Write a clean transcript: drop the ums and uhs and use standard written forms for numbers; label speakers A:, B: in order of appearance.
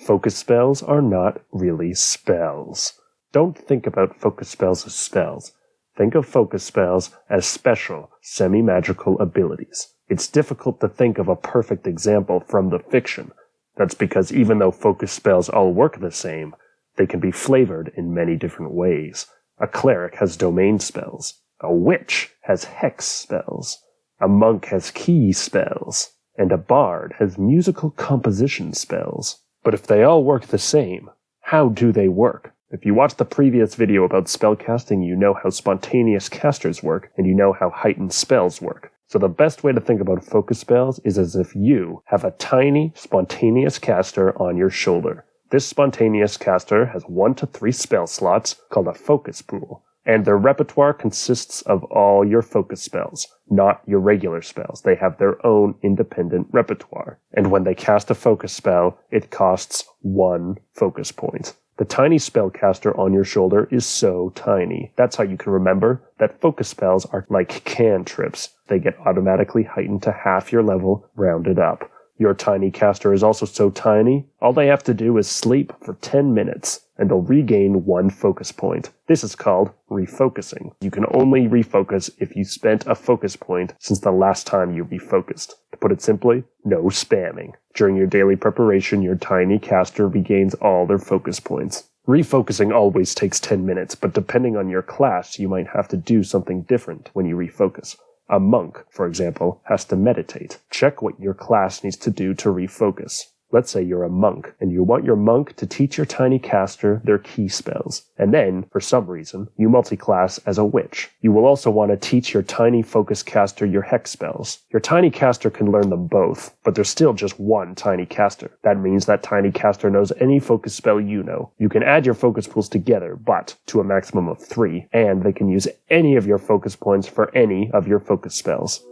A: Focus spells are not really spells. Don't think about focus spells as spells. Think of focus spells as special, semi-magical abilities. It's difficult to think of a perfect example from the fiction. That's because even though focus spells all work the same, they can be flavored in many different ways. A cleric has domain spells. A witch has hex spells. A monk has key spells. And a bard has musical composition spells. But if they all work the same, how do they work? If you watched the previous video about spellcasting, you know how spontaneous casters work, and you know how heightened spells work. So the best way to think about focus spells is as if you have a tiny, spontaneous caster on your shoulder. This spontaneous caster has 1 to 3 spell slots called a focus pool, and their repertoire consists of all your focus spells, not your regular spells. They have their own independent repertoire. And when they cast a focus spell, it costs 1 focus point. The tiny spellcaster on your shoulder is so tiny. That's how you can remember that focus spells are like cantrips. They get automatically heightened to half your level, rounded up. Your tiny caster is also so tiny, all they have to do is sleep for 10 minutes, and they'll regain 1 focus point. This is called refocusing. You can only refocus if you spent a focus point since the last time you refocused. To put it simply, no spamming. During your daily preparation, your tiny caster regains all their focus points. Refocusing always takes 10 minutes, but depending on your class, you might have to do something different when you refocus. A monk, for example, has to meditate. Check what your class needs to do to refocus. Let's say you're a monk, and you want your monk to teach your tiny caster their key spells. And then, for some reason, you multi-class as a witch. You will also want to teach your tiny focus caster your hex spells. Your tiny caster can learn them both, but there's still just 1 tiny caster. That means that tiny caster knows any focus spell you know. You can add your focus pools together, but to a maximum of 3, and they can use any of your focus points for any of your focus spells.